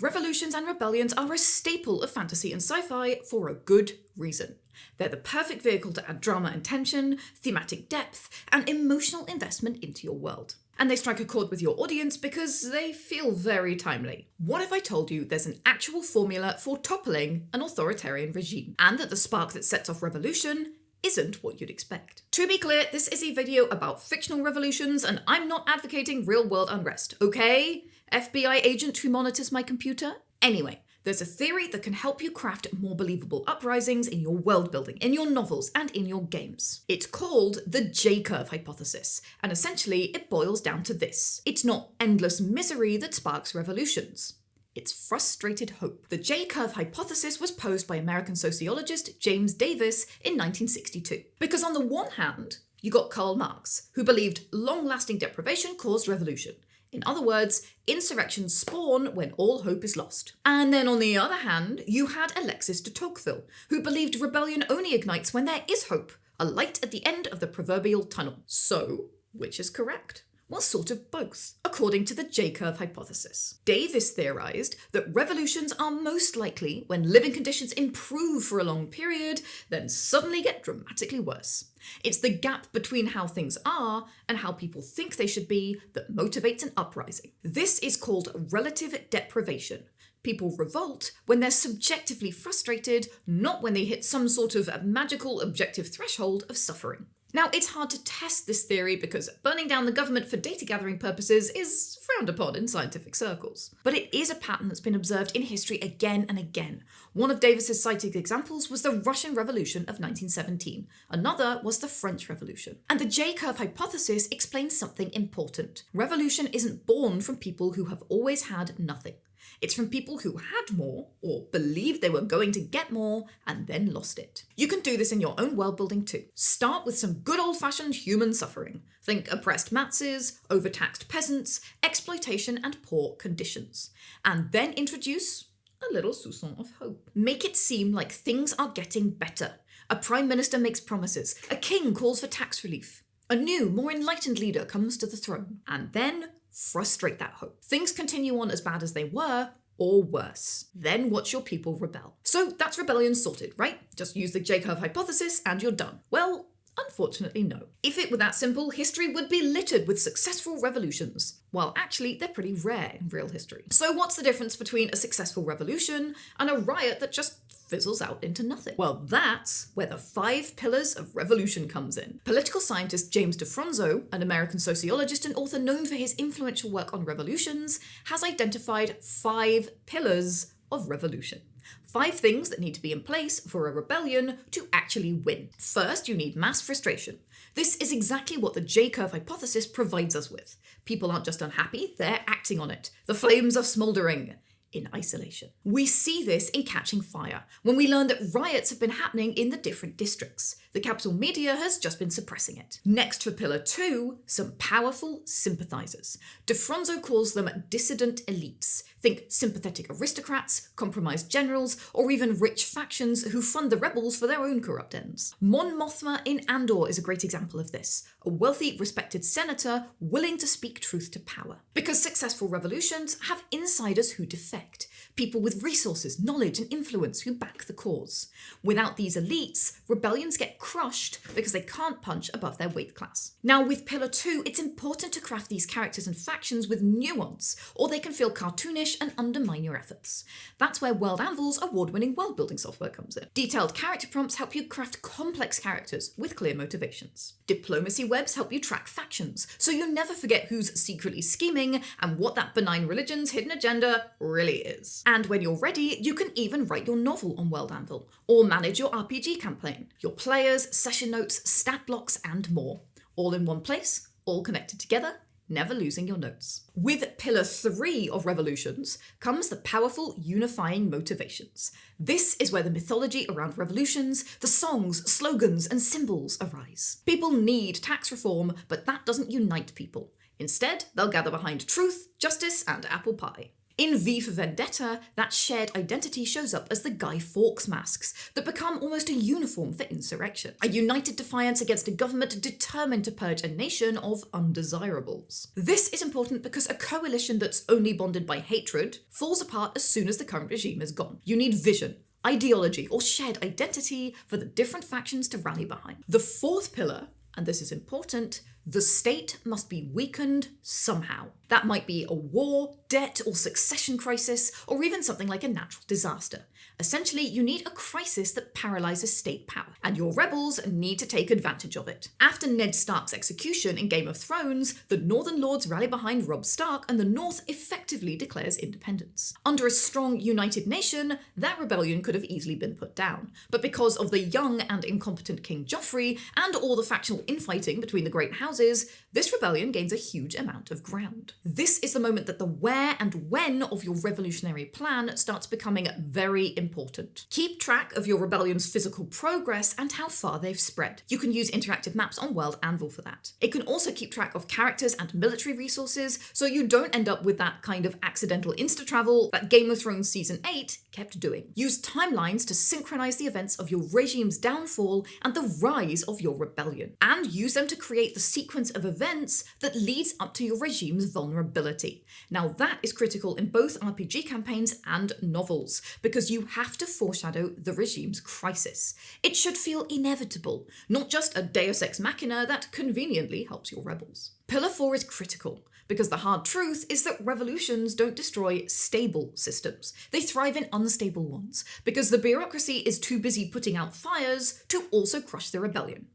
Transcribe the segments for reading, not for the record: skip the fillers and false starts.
Revolutions and rebellions are a staple of fantasy and sci-fi for a good reason. They're the perfect vehicle to add drama and tension, thematic depth, and emotional investment into your world. And they strike a chord with your audience because they feel very timely. What if I told you there's an actual formula for toppling an authoritarian regime, and that the spark that sets off revolution isn't what you'd expect? To be clear, this is a video about fictional revolutions, and I'm not advocating real-world unrest, okay? FBI agent who monitors my computer? Anyway, there's a theory that can help you craft more believable uprisings in your world building, in your novels, and in your games. It's called the J-curve hypothesis, and essentially it boils down to this. It's not endless misery that sparks revolutions. It's frustrated hope. The J-curve hypothesis was posed by American sociologist James Davis in 1962. Because on the one hand, you got Karl Marx, who believed long-lasting deprivation caused revolution. In other words, insurrections spawn when all hope is lost. And then on the other hand, you had Alexis de Tocqueville, who believed rebellion only ignites when there is hope, a light at the end of the proverbial tunnel. So, which is correct? Well, sort of both, according to the J-curve hypothesis. Davis theorized that revolutions are most likely when living conditions improve for a long period, then suddenly get dramatically worse. It's the gap between how things are and how people think they should be that motivates an uprising. This is called relative deprivation. People revolt when they're subjectively frustrated, not when they hit some sort of magical objective threshold of suffering. Now, it's hard to test this theory because burning down the government for data gathering purposes is frowned upon in scientific circles. But it is a pattern that's been observed in history again and again. One of Davis's cited examples was the Russian Revolution of 1917. Another was the French Revolution. And the J-curve hypothesis explains something important. Revolution isn't born from people who have always had nothing. It's from people who had more, or believed they were going to get more, and then lost it. You can do this in your own world building too. Start with some good old-fashioned human suffering. Think oppressed masses, overtaxed peasants, exploitation and poor conditions. And then introduce a little soupçon of hope. Make it seem like things are getting better. A prime minister makes promises. A king calls for tax relief. A new, more enlightened leader comes to the throne. And then frustrate that hope. Things continue on as bad as they were, or worse. Then watch your people rebel. So that's rebellion sorted, right? Just use the J-curve hypothesis and you're done. Well, unfortunately no. If it were that simple, history would be littered with successful revolutions. Well, actually, they're pretty rare in real history. So what's the difference between a successful revolution and a riot that just fizzles out into nothing? Well, that's where the 5 pillars of revolution comes in. Political scientist James DeFronzo, an American sociologist and author known for his influential work on revolutions, has identified 5 pillars of revolution. 5 things that need to be in place for a rebellion to actually win. First, you need mass frustration. This is exactly what the J-curve hypothesis provides us with. People aren't just unhappy, they're acting on it. The flames are smouldering in isolation. We see this in Catching Fire, when we learn that riots have been happening in the different districts. The capital media has just been suppressing it. Next for pillar 2, some powerful sympathizers. DeFronzo calls them dissident elites. Think sympathetic aristocrats, compromised generals, or even rich factions who fund the rebels for their own corrupt ends. Mon Mothma in Andor is a great example of this. A wealthy, respected senator willing to speak truth to power. Because successful revolutions have insiders who defect. People with resources, knowledge, and influence who back the cause. Without these elites, rebellions get crushed because they can't punch above their weight class. Now, with Pillar 2, it's important to craft these characters and factions with nuance, or they can feel cartoonish and undermine your efforts. That's where World Anvil's award-winning world-building software comes in. Detailed character prompts help you craft complex characters with clear motivations. Diplomacy webs help you track factions, so you never forget who's secretly scheming and what that benign religion's hidden agenda really is. And when you're ready, you can even write your novel on World Anvil, or manage your RPG campaign, your players, session notes, stat blocks, and more. All in one place, all connected together, never losing your notes. With Pillar 3 of revolutions comes the powerful unifying motivations. This is where the mythology around revolutions, the songs, slogans, and symbols arise. People need tax reform, but that doesn't unite people. Instead, they'll gather behind truth, justice, and apple pie. In V for Vendetta, that shared identity shows up as the Guy Fawkes masks that become almost a uniform for insurrection, a united defiance against a government determined to purge a nation of undesirables. This is important because a coalition that's only bonded by hatred falls apart as soon as the current regime is gone. You need vision, ideology, or shared identity for the different factions to rally behind. The fourth pillar, and this is important, the state must be weakened somehow. That might be a war, debt, or succession crisis, or even something like a natural disaster. Essentially, you need a crisis that paralyzes state power, and your rebels need to take advantage of it. After Ned Stark's execution in Game of Thrones, the Northern Lords rally behind Robb Stark, and the North effectively declares independence. Under a strong, united nation, that rebellion could have easily been put down. But because of the young and incompetent King Joffrey, and all the factional infighting between the great houses, this rebellion gains a huge amount of ground. This is the moment that the where and when of your revolutionary plan starts becoming very important. Keep track of your rebellion's physical progress and how far they've spread. You can use interactive maps on World Anvil for that. It can also keep track of characters and military resources, so you don't end up with that kind of accidental insta-travel that Game of Thrones Season 8 kept doing. Use timelines to synchronize the events of your regime's downfall and the rise of your rebellion, and use them to create the sequence of events that leads up to your regime's vulnerability. Now that is critical in both RPG campaigns and novels, because you have to foreshadow the regime's crisis. It should feel inevitable, not just a deus ex machina that conveniently helps your rebels. Pillar 4 is critical, because the hard truth is that revolutions don't destroy stable systems. They thrive in unstable ones, because the bureaucracy is too busy putting out fires to also crush the rebellion.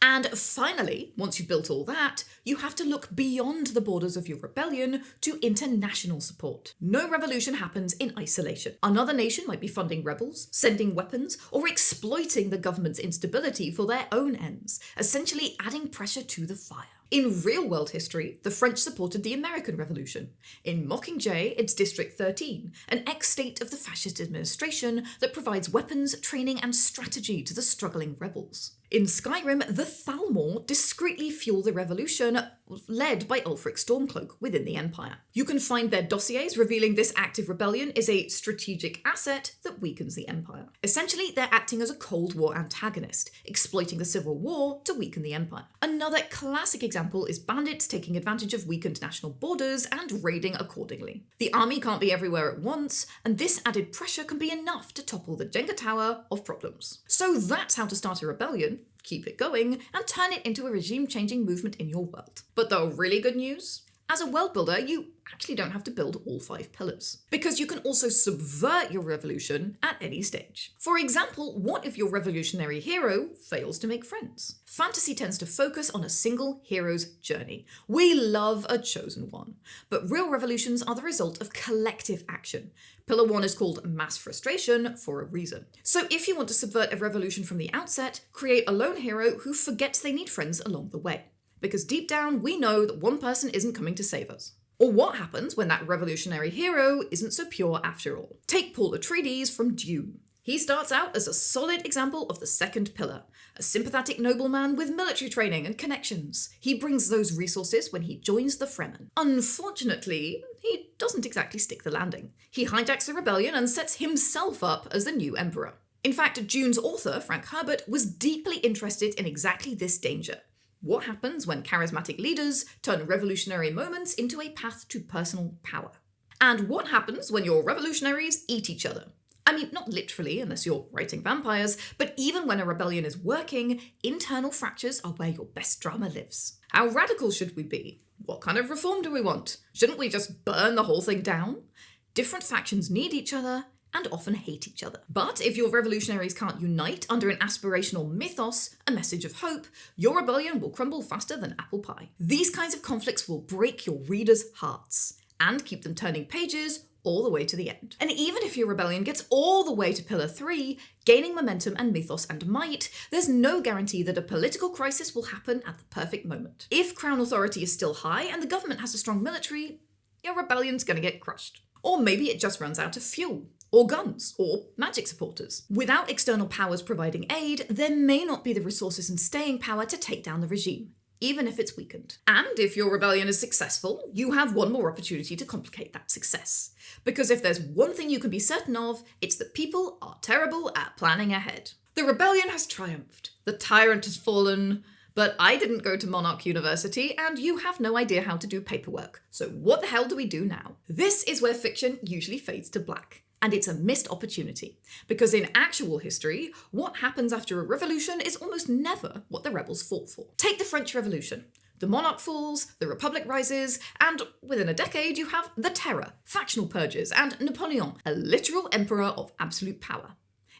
And finally, once you've built all that, you have to look beyond the borders of your rebellion to international support. No revolution happens in isolation. Another nation might be funding rebels, sending weapons, or exploiting the government's instability for their own ends, essentially adding pressure to the fire. In real-world history, the French supported the American Revolution. In Mockingjay, it's District 13, an ex-state of the fascist administration that provides weapons, training, and strategy to the struggling rebels. In Skyrim, the Thalmor discreetly fuel the revolution led by Ulfric Stormcloak within the Empire. You can find their dossiers revealing this active rebellion is a strategic asset that weakens the Empire. Essentially, they're acting as a Cold War antagonist, exploiting the Civil War to weaken the Empire. Another classic example is bandits taking advantage of weakened national borders and raiding accordingly. The army can't be everywhere at once, and this added pressure can be enough to topple the Jenga tower of problems. So that's how to start a rebellion. Keep it going, and turn it into a regime-changing movement in your world. But the really good news? As a world builder, you actually don't have to build all 5 pillars, because you can also subvert your revolution at any stage. For example, what if your revolutionary hero fails to make friends? Fantasy tends to focus on a single hero's journey. We love a chosen one, but real revolutions are the result of collective action. Pillar 1 is called mass frustration for a reason. So if you want to subvert a revolution from the outset, create a lone hero who forgets they need friends along the way. Because deep down, we know that one person isn't coming to save us. Or what happens when that revolutionary hero isn't so pure after all? Take Paul Atreides from Dune. He starts out as a solid example of the second pillar, a sympathetic nobleman with military training and connections. He brings those resources when he joins the Fremen. Unfortunately, he doesn't exactly stick the landing. He hijacks the rebellion and sets himself up as the new emperor. In fact, Dune's author, Frank Herbert, was deeply interested in exactly this danger. What happens when charismatic leaders turn revolutionary moments into a path to personal power? And what happens when your revolutionaries eat each other? I mean, not literally, unless you're writing vampires, but even when a rebellion is working, internal fractures are where your best drama lives. How radical should we be? What kind of reform do we want? Shouldn't we just burn the whole thing down? Different factions need each other, and often hate each other. But if your revolutionaries can't unite under an aspirational mythos, a message of hope, your rebellion will crumble faster than apple pie. These kinds of conflicts will break your readers' hearts and keep them turning pages all the way to the end. And even if your rebellion gets all the way to Pillar 3, gaining momentum and mythos and might, there's no guarantee that a political crisis will happen at the perfect moment. If crown authority is still high and the government has a strong military, your rebellion's gonna get crushed. Or maybe it just runs out of fuel, or guns, or magic supporters. Without external powers providing aid, there may not be the resources and staying power to take down the regime. even if it's weakened. And if your rebellion is successful, you have one more opportunity to complicate that success. Because if there's one thing you can be certain of, it's that people are terrible at planning ahead. The rebellion has triumphed. The tyrant has fallen. But I didn't go to Monarch University, and you have no idea how to do paperwork. So what the hell do we do now? This is where fiction usually fades to black. And it's a missed opportunity. Because in actual history, what happens after a revolution is almost never what the rebels fought for. Take the French Revolution. The monarch falls, the republic rises, and within a decade you have the Terror, factional purges, and Napoleon, a literal emperor of absolute power.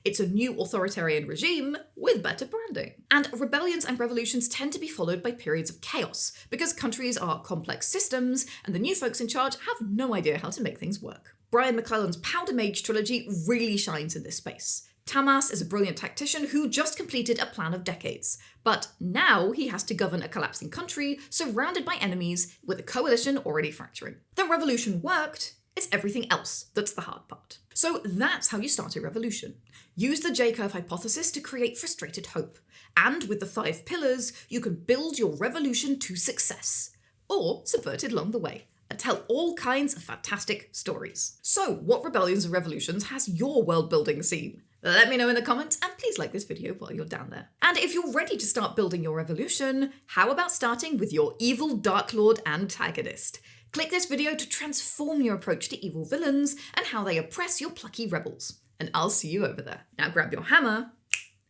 It's a new authoritarian regime with better branding. And rebellions and revolutions tend to be followed by periods of chaos, because countries are complex systems, and the new folks in charge have no idea how to make things work. Brian McClellan's Powder Mage trilogy really shines in this space. Tamas is a brilliant tactician who just completed a plan of decades, but now he has to govern a collapsing country surrounded by enemies with a coalition already fracturing. The revolution worked. It's everything else that's the hard part. So that's how you start a revolution. Use the J-curve hypothesis to create frustrated hope. And with the 5 pillars, you can build your revolution to success. Or subvert it along the way. And tell all kinds of fantastic stories. So what rebellions and revolutions has your world building seen? Let me know in the comments, and please like this video while you're down there. And if you're ready to start building your revolution, how about starting with your evil Dark Lord antagonist? Click this video to transform your approach to evil villains and how they oppress your plucky rebels. And I'll see you over there. Now grab your hammer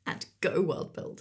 and go world build.